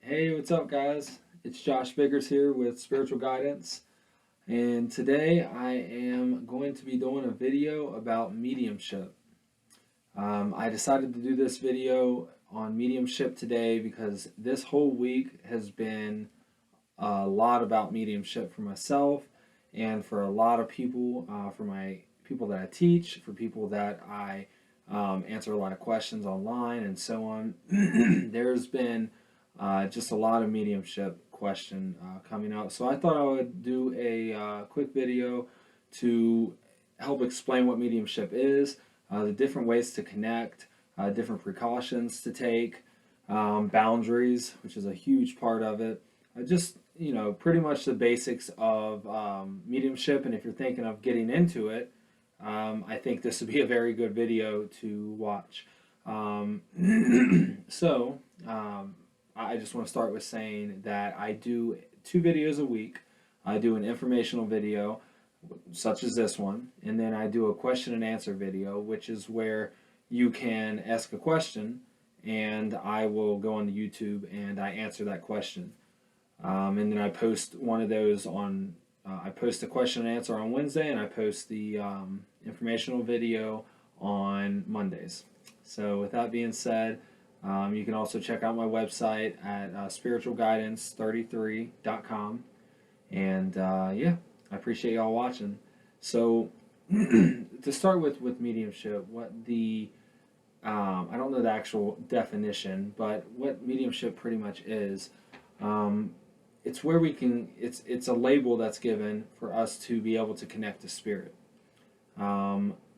Hey, what's up, guys? It's Josh Biggers here with Spiritual Guidance, and today I am going to be doing a video about mediumship. I decided to do this video on mediumship today because this whole week has been a lot about mediumship for myself and for a lot of people, for my people that I teach, for people that I answer a lot of questions online, and so on. There's been just a lot of mediumship question coming out. So I thought I would do a quick video to help explain what mediumship is, the different ways to connect, different precautions to take, boundaries, which is a huge part of it. Just, pretty much the basics of mediumship. And if you're thinking of getting into it, I think this would be a very good video to watch. So, I just want to start with saying that I do 2 videos a week. I do an informational video, such as this one, and then I do a question and answer video, which is where you can ask a question and I will go on the YouTube and I answer that question. And then I post one of those on, I post the question and answer on Wednesday, and I post the informational video on Mondays. So, with that being said, you can also check out my website at spiritualguidance33.com. And yeah, I appreciate y'all watching. So, to start with mediumship, I don't know the actual definition, but what mediumship pretty much is, it's where we can, it's a label that's given for us to be able to connect to spirit.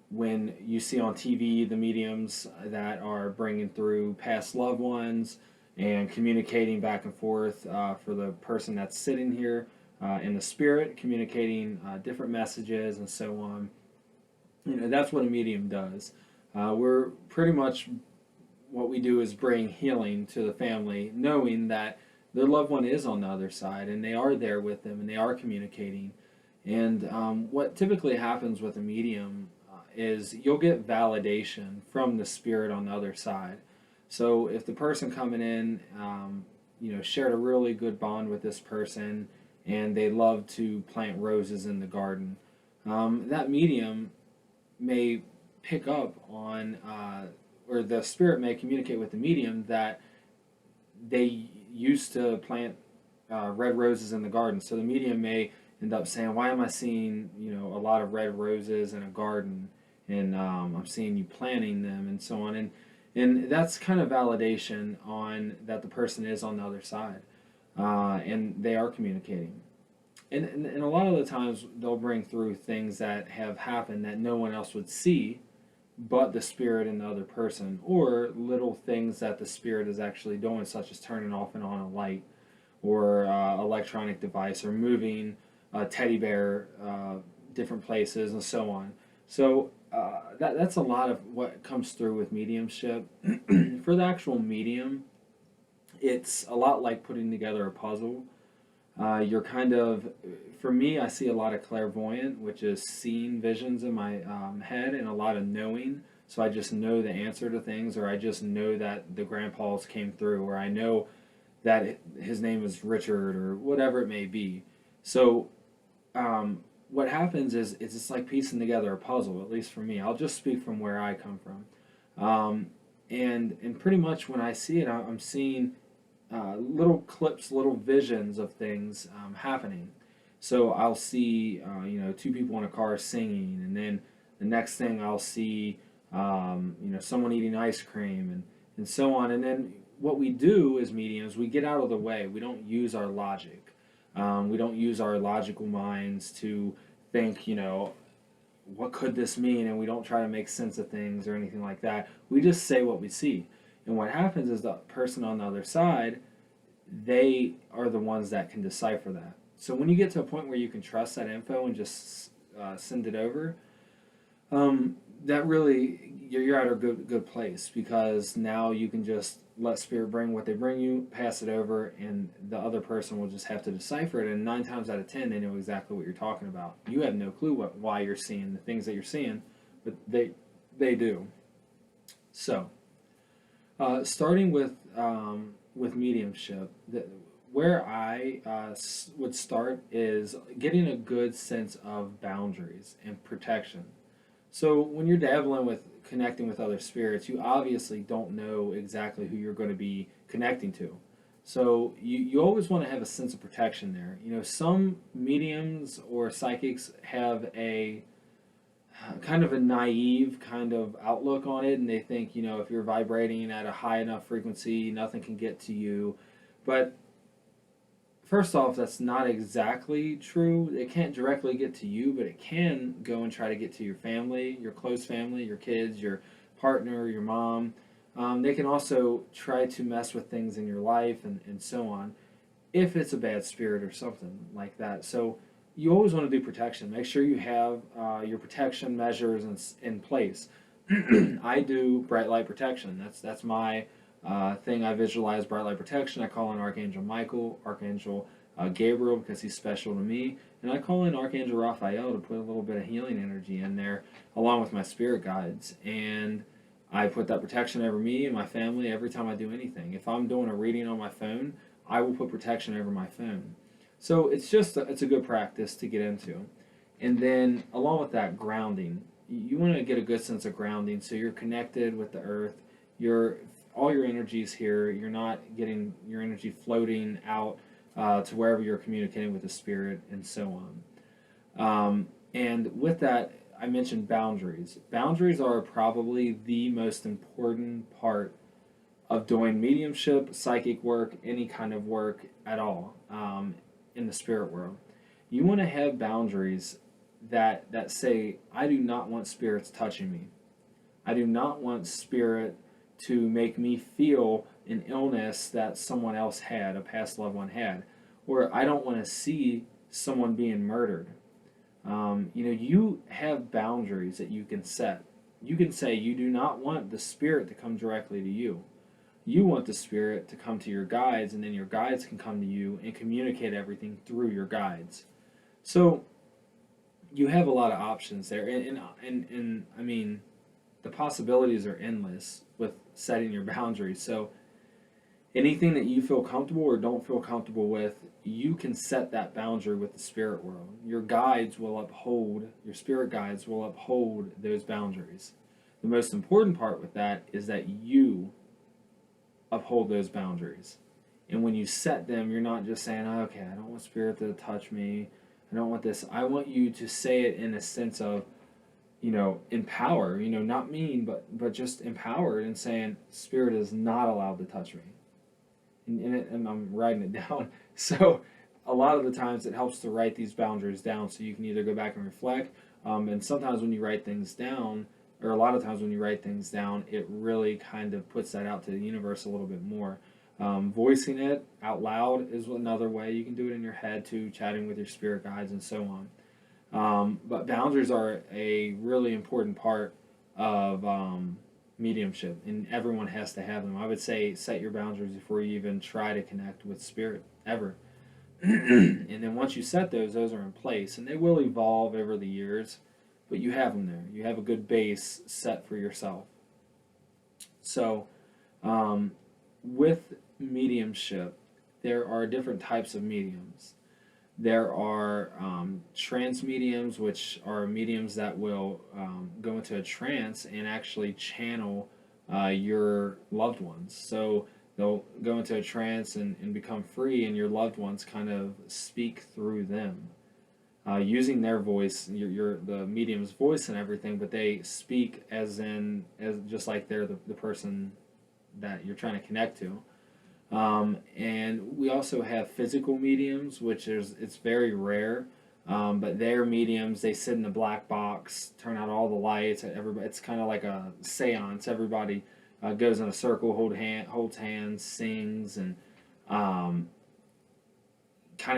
When you see on TV the mediums that are bringing through past loved ones and communicating back and forth for the person that's sitting here in the spirit, communicating different messages and so on, that's what a medium does. We're pretty much, what we do is bring healing to the family, knowing that their loved one is on the other side and they are there with them and they are communicating. And what typically happens with a medium is you'll get validation from the spirit on the other side. So if the person coming in, shared a really good bond with this person and they love to plant roses in the garden, that medium may pick up on, or the spirit may communicate with the medium that they used to plant red roses in the garden. So the medium may end up saying, "Why am I seeing a lot of red roses in a garden?" And I'm seeing you planting them and so on. And that's kind of validation on that the person is on the other side, and they are communicating. And a lot of the times they'll bring through things that have happened that no one else would see but the spirit and the other person, or little things that the spirit is actually doing, such as turning off and on a light, or electronic device, or moving a teddy bear different places, and so on. So that's a lot of what comes through with mediumship. For the actual medium, it's a lot like putting together a puzzle. You're kind of, for me, I see a lot of clairvoyant, which is seeing visions in my head, and a lot of knowing. So I just know the answer to things, or I just know that the grandpas came through, or I know that his name is Richard, or whatever it may be. So what happens is it's just like piecing together a puzzle, at least for me. I'll just speak from where I come from. And pretty much when I see it, I'm seeing little clips, little visions of things happening. So I'll see, 2 people in a car singing, and then the next thing I'll see, someone eating ice cream, and so on. And then what we do as mediums, we get out of the way. We don't use our logic. We don't use our logical minds to think, what could this mean? And we don't try to make sense of things or anything like that. We just say what we see. And what happens is the person on the other side, they are the ones that can decipher that. So when you get to a point where you can trust that info and just send it over, that really, you're at a good place, because now you can just let spirit bring what they bring you, pass it over, and the other person will just have to decipher it. And 9 times out of 10, they know exactly what you're talking about. You have no clue why you're seeing the things that you're seeing, but they do. So starting with with mediumship, where I would start is getting a good sense of boundaries and protection. So when you're dabbling with connecting with other spirits, you obviously don't know exactly who you're going to be connecting to. So you always want to have a sense of protection there. You know, some mediums or psychics have a kind of a naive kind of outlook on it, and they think, you know, if you're vibrating at a high enough frequency, nothing can get to you. But first off, that's not exactly true. It can't directly get to you, but it can go and try to get to your family, your close family, your kids, your partner, your mom. They can also try to mess with things in your life and so on if it's a bad spirit or something like that. So you always want to do protection. Make sure you have your protection measures in place. I do bright light protection. That's my thing. I visualize bright light protection. I call in Archangel Michael, Archangel Gabriel because he's special to me, and I call in Archangel Raphael to put a little bit of healing energy in there, along with my spirit guides. And I put that protection over me and my family every time I do anything. If I'm doing a reading on my phone, I will put protection over my phone. So it's a good practice to get into. And then along with that, grounding. You want to get a good sense of grounding so you're connected with the earth. You're all your energy's here. You're not getting your energy floating out to wherever you're communicating with the spirit and so on. And with that, I mentioned boundaries. Boundaries are probably the most important part of doing mediumship, psychic work, any kind of work at all in the spirit world. You want to have boundaries that say, I do not want spirits touching me. I do not want spirit to make me feel an illness that someone else had, a past loved one had, or I don't want to see someone being murdered. You have boundaries that you can set. You can say you do not want the spirit to come directly to you. You want the spirit to come to your guides, and then your guides can come to you and communicate everything through your guides. So you have a lot of options there, and I mean, the possibilities are endless with setting your boundaries. So anything that you feel comfortable or don't feel comfortable with, you can set that boundary with the spirit world. Your guides will uphold, your spirit guides will uphold those boundaries. The most important part with that is that you uphold those boundaries. And when you set them, you're not just saying, oh, okay, I don't want spirit to touch me. I don't want this. I want you to say it in a sense of, empower, not mean, but just empowered and saying, spirit is not allowed to touch me. And I'm writing it down. So a lot of the times it helps to write these boundaries down so you can either go back and reflect. And sometimes when you write things down, or a lot of times when you write things down, it really kind of puts that out to the universe a little bit more. Voicing it out loud is another way. You can do it in your head too, chatting with your spirit guides and so on. But boundaries are a really important part of mediumship, and everyone has to have them. I would say set your boundaries before you even try to connect with spirit, ever. And then once you set those are in place, and they will evolve over the years, but you have them there. You have a good base set for yourself. So, with mediumship, there are different types of mediums. There are trance mediums, which are mediums that will go into a trance and actually channel your loved ones. So they'll go into a trance and become free, and your loved ones kind of speak through them. Using their voice, the medium's voice and everything, but they speak as just like they're the person that you're trying to connect to. And we also have physical mediums, it's very rare, but they're mediums. They sit in a black box, turn out all the lights. It's kind of like a seance. Everybody goes in a circle, holds hands, sings, and kind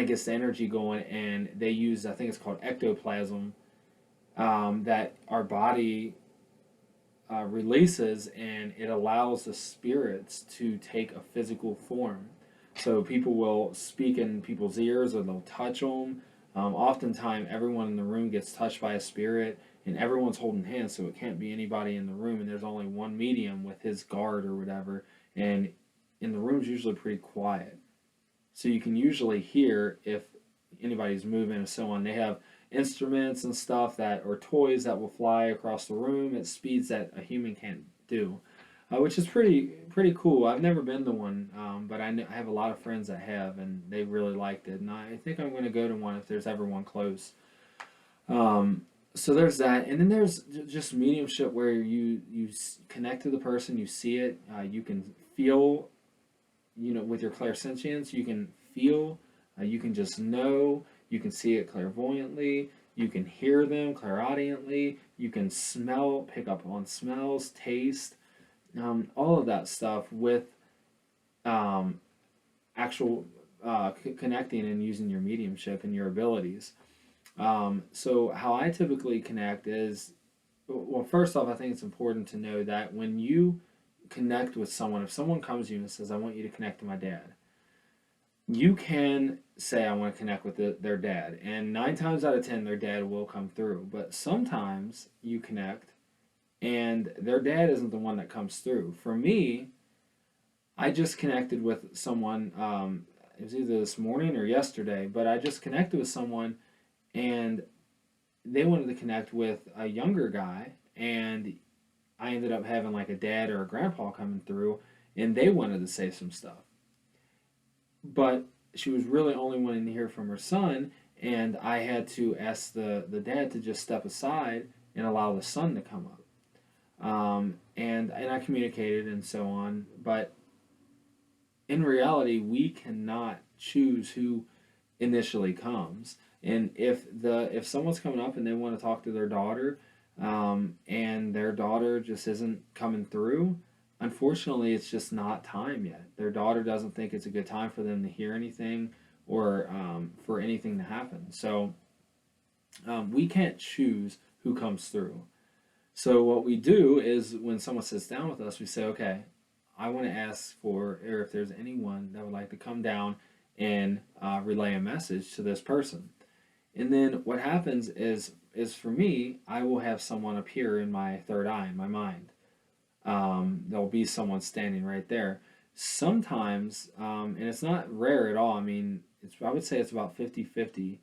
of gets the energy going, and they use, I think it's called ectoplasm, that our body releases, and it allows the spirits to take a physical form. So people will speak in people's ears, or they'll touch them. Oftentimes, everyone in the room gets touched by a spirit, and everyone's holding hands, so it can't be anybody in the room, and there's only one medium with his guard or whatever, and and the room's usually pretty quiet. So you can usually hear if anybody's moving and so on. They have instruments and stuff that, or toys that will fly across the room at speeds that a human can't do, which is pretty cool. I've never been to one, but I have a lot of friends that have, and they really liked it. And I think I'm going to go to one if there's ever one close. So there's that, and then there's just mediumship where you connect to the person, you see it, you can feel, with your clairsentience, you can feel, you can just know, you can see it clairvoyantly, you can hear them clairaudiently, you can smell, pick up on smells, taste, all of that stuff with um, actual connecting and using your mediumship and your abilities. So how I typically connect is, well, first off, I think it's important to know that when you connect with someone, if someone comes to you and says, I want you to connect to my dad, you can say, I want to connect with their dad. And 9 times out of 10, their dad will come through. But sometimes you connect and their dad isn't the one that comes through. For me, I just connected with someone, it was either this morning or yesterday, but I just connected with someone and they wanted to connect with a younger guy, and I ended up having like a dad or a grandpa coming through, and they wanted to say some stuff. But she was really only wanting to hear from her son, and I had to ask the dad to just step aside and allow the son to come up. And I communicated and so on, but in reality, we cannot choose who initially comes. And if someone's coming up and they want to talk to their daughter, and their daughter just isn't coming through, unfortunately, it's just not time yet. Their daughter doesn't think it's a good time for them to hear anything or for anything to happen. So we can't choose who comes through. So what we do is when someone sits down with us, we say, okay, I want to ask for, or if there's anyone that would like to come down and relay a message to this person. And then what happens is for me, I will have someone appear in my third eye, in my mind. There'll be someone standing right there. Sometimes, and it's not rare at all, I mean, I would say it's about 50-50.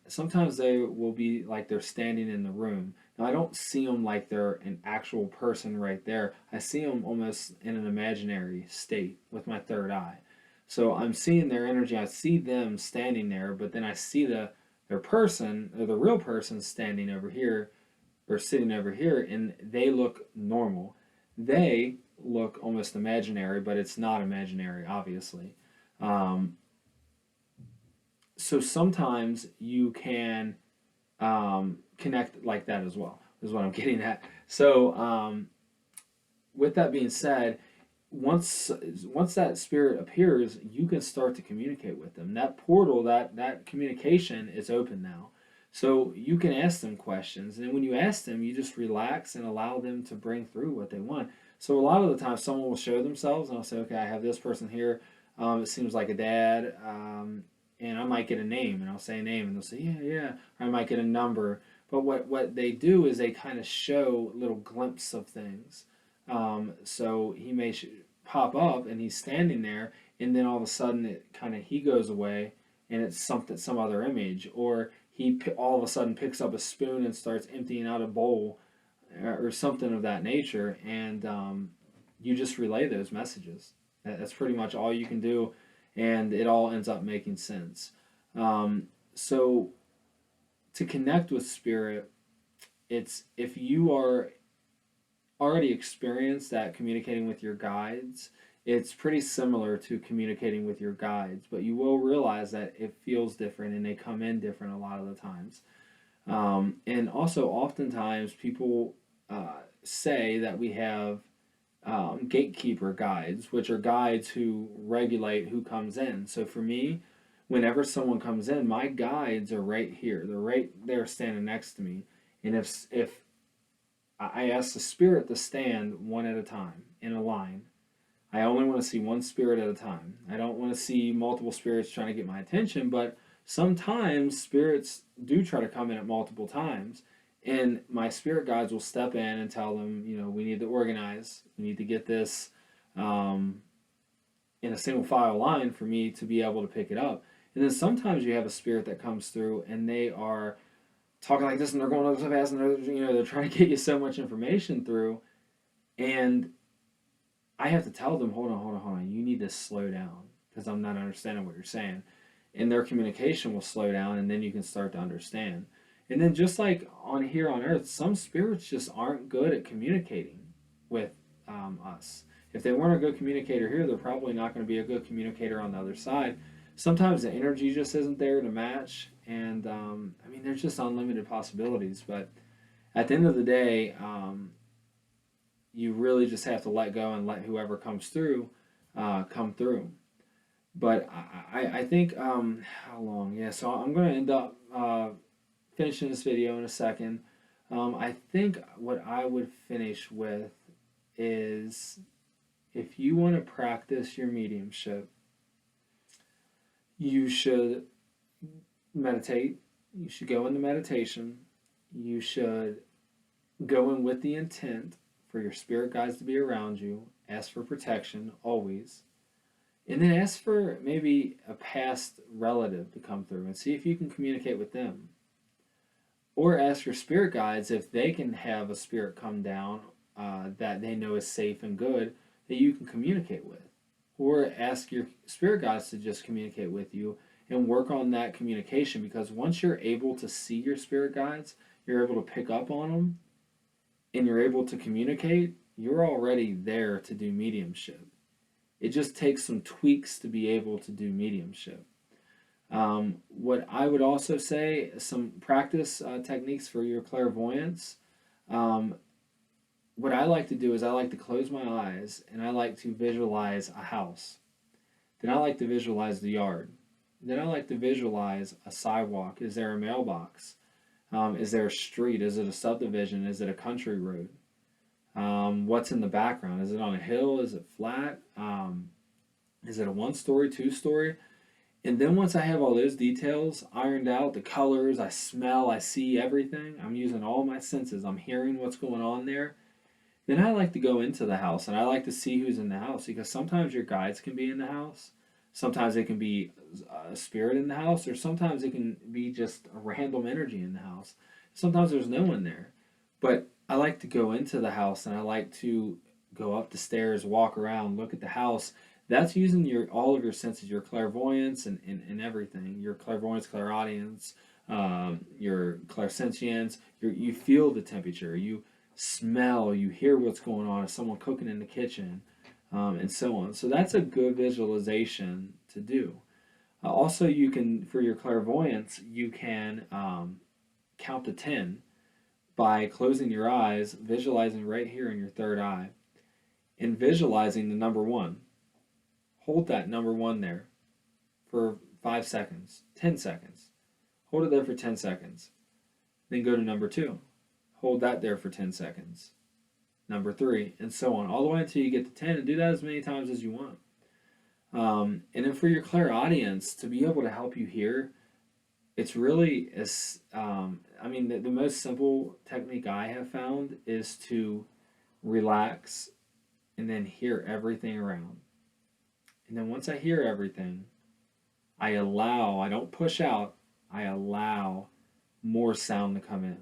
Sometimes they will be like they're standing in the room. Now, I don't see them like they're an actual person right there. I see them almost in an imaginary state with my third eye. So I'm seeing their energy. I see them standing there, but then I see their person, or the real person, standing over here or sitting over here, and they look normal. They look almost imaginary, but it's not imaginary, obviously. Um, so sometimes you can connect like that as well, is what I'm getting at. So with that being said, once that spirit appears, you can start to communicate with them. That portal, that communication is open now. So you can ask them questions, and when you ask them, you just relax and allow them to bring through what they want. So a lot of the time, someone will show themselves, and I'll say, "Okay, I have this person here. It seems like a dad." And I might get a name, and I'll say a name, and they'll say, "Yeah, yeah." Or I might get a number. But what they do is they kind of show little glimpses of things. So he may pop up, and he's standing there, and then all of a sudden he goes away, and it's some other image, or he all of a sudden picks up a spoon and starts emptying out a bowl, or something of that nature, and you just relay those messages. That's pretty much all you can do, and it all ends up making sense. So to connect with spirit, it's if you are already experienced at communicating with your guides, it's pretty similar to communicating with your guides, but you will realize that it feels different and they come in different a lot of the times. And also, oftentimes, people say that we have gatekeeper guides, which are guides who regulate who comes in. So for me, whenever someone comes in, my guides are right here. They're right there standing next to me. And if I ask the spirit to stand one at a time in a line, I only want to see one spirit at a time. I don't want to see multiple spirits trying to get my attention, but sometimes spirits do try to come in at multiple times. And my spirit guides will step in and tell them, we need to organize. We need to get this in a single file line for me to be able to pick it up. And then sometimes you have a spirit that comes through and they are talking like this and they're going so fast and they're trying to get you so much information through, and I have to tell them, hold on, you need to slow down because I'm not understanding what you're saying. And their communication will slow down, and then you can start to understand. And then, just like on here on Earth, some spirits just aren't good at communicating with us. If they weren't a good communicator here, they're probably not going to be a good communicator on the other side. Sometimes the energy just isn't there to match, and I mean, there's just unlimited possibilities. But at the end of the day, you really just have to let go and let whoever comes through come through. But I think how long? Yeah, so I'm going to end up finishing this video in a second. I think what I would finish with is, if you want to practice your mediumship, you should meditate. You should go into meditation. You should go in with the intent for your spirit guides to be around you. Ask for protection always. And then ask for maybe a past relative to come through and see if you can communicate with them. Or ask your spirit guides if they can have a spirit come down that they know is safe and good that you can communicate with. Or ask your spirit guides to just communicate with you and work on that communication, because once you're able to see your spirit guides, you're able to pick up on them, and you're able to communicate, you're already there to do mediumship. It just takes some tweaks to be able to do mediumship. What I would also say, some practice techniques for your clairvoyance. What I like to do is I like to close my eyes and I like to visualize a house. Then I like to visualize the yard. Then I like to visualize a sidewalk. Is there a mailbox? Is there a street? Is it a subdivision? Is it a country road? What's in the background? Is it on a hill? Is it flat? Is it a 1-story, 2-story? And then once I have all those details ironed out, the colors, I smell, I see everything, I'm using all my senses, I'm hearing what's going on there, then I like to go into the house and I like to see who's in the house, because sometimes your guides can be in the house, sometimes it can be a spirit in the house, or sometimes it can be just a random energy in the house. Sometimes there's no one there. But I like to go into the house and I like to go up the stairs, walk around, look at the house. That's using all of your senses, your clairvoyance and everything, your clairvoyance, clairaudience, your clairsentience. You feel the temperature, you smell, you hear what's going on, is someone cooking in the kitchen, and so on. So that's a good visualization to do. Also, you can, for your clairvoyance, you can count to 10 by closing your eyes, visualizing right here in your third eye, and visualizing the number 1. Hold that number 1 there for 5 seconds, 10 seconds. Hold it there for 10 seconds. Then go to number 2. Hold that there for 10 seconds. Number 3, and so on, all the way until you get to 10, and do that as many times as you want. And then for your clairaudience, to be able to help you hear, it's really, the most simple technique I have found is to relax and then hear everything around. And then once I hear everything, I don't push out, I allow more sound to come in.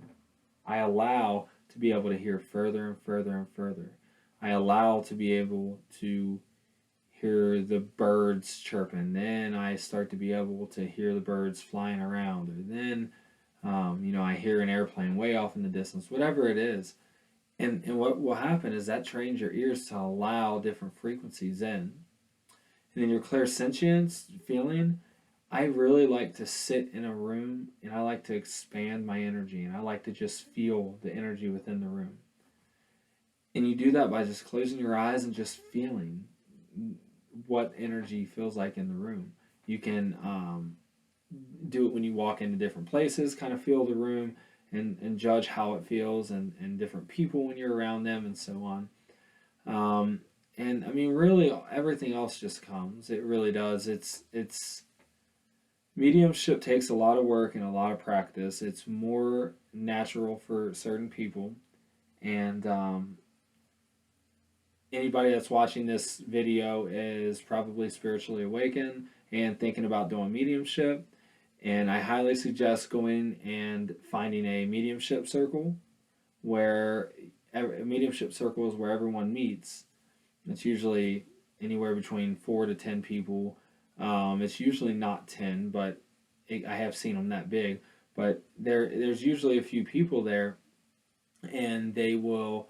I allow to be able to hear further and further and further. I allow to be able to hear the birds chirping. Then I start to be able to hear the birds flying around. Or then, I hear an airplane way off in the distance, whatever it is. And what will happen is that trains your ears to allow different frequencies in. And then your clairsentience feeling, I really like to sit in a room and I like to expand my energy and I like to just feel the energy within the room. And you do that by just closing your eyes and just feeling what energy feels like in the room. You can do it when you walk into different places, kind of feel the room and judge how it feels, and different people when you're around them, and so on. And I mean, really, everything else just comes. It really does. It's mediumship takes a lot of work and a lot of practice. It's more natural for certain people, and anybody that's watching this video is probably spiritually awakened and thinking about doing mediumship. And I highly suggest going and finding a mediumship circle where a mediumship circle is where everyone meets. It's usually anywhere between 4 to 10 people. It's usually not 10, but I have seen them that big. But there's usually a few people there, and they will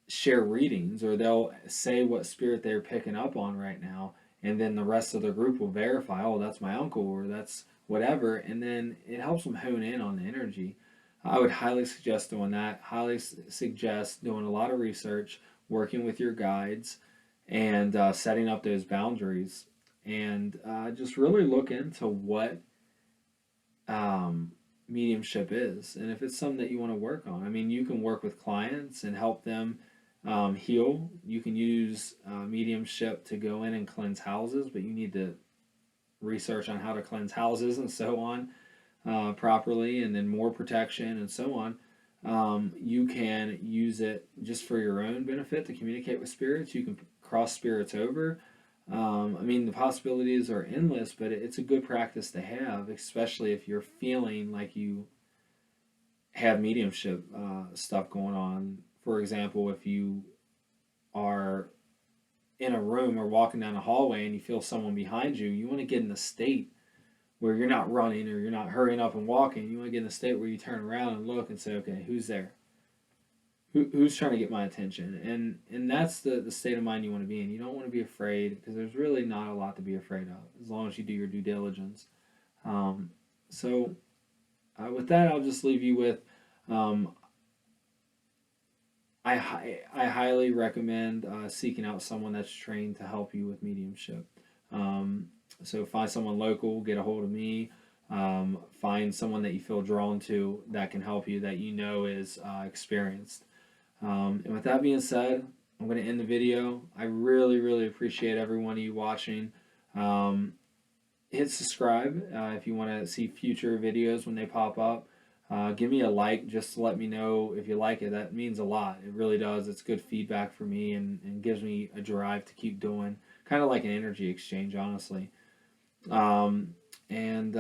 share readings, or they'll say what spirit they're picking up on right now, and then the rest of the group will verify, oh, that's my uncle, or that's whatever, and then it helps them hone in on the energy. I would highly suggest doing that. Highly suggest doing a lot of research, working with your guides, and setting up those boundaries, and just really look into what um, mediumship is, and if it's something that you want to work on. I mean, you can work with clients and help them heal. You can use mediumship to go in and cleanse houses, but you need to research on how to cleanse houses and so on properly, and then more protection and so on. You can use it just for your own benefit to communicate with spirits. You can cross spirits over. I mean, the possibilities are endless, but it's a good practice to have, especially if you're feeling like you have mediumship stuff going on. For example, if you are in a room or walking down a hallway and you feel someone behind you, you want to get in a state where you're not running or you're not hurrying up and walking. You want to get in a state where you turn around and look and say, okay, who's there? Who's trying to get my attention? And that's the state of mind you want to be in. You don't want to be afraid, because there's really not a lot to be afraid of as long as you do your due diligence. Um, so with that, I'll just leave you with um, I highly recommend seeking out someone that's trained to help you with mediumship. Um, so find someone local, get a hold of me. Find someone that you feel drawn to that can help you, that you know is experienced. And with that being said, I'm going to end the video. I really, really appreciate every one of you watching. Um, Hit subscribe if you want to see future videos when they pop up. Give me a like just to let me know if you like it. That means a lot. It really does. It's good feedback for me, and gives me a drive to keep doing. Kind of like an energy exchange, honestly. Um, and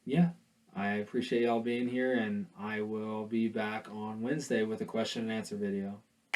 yeah, I appreciate y'all being here, and I will be back on Wednesday with a question and answer video.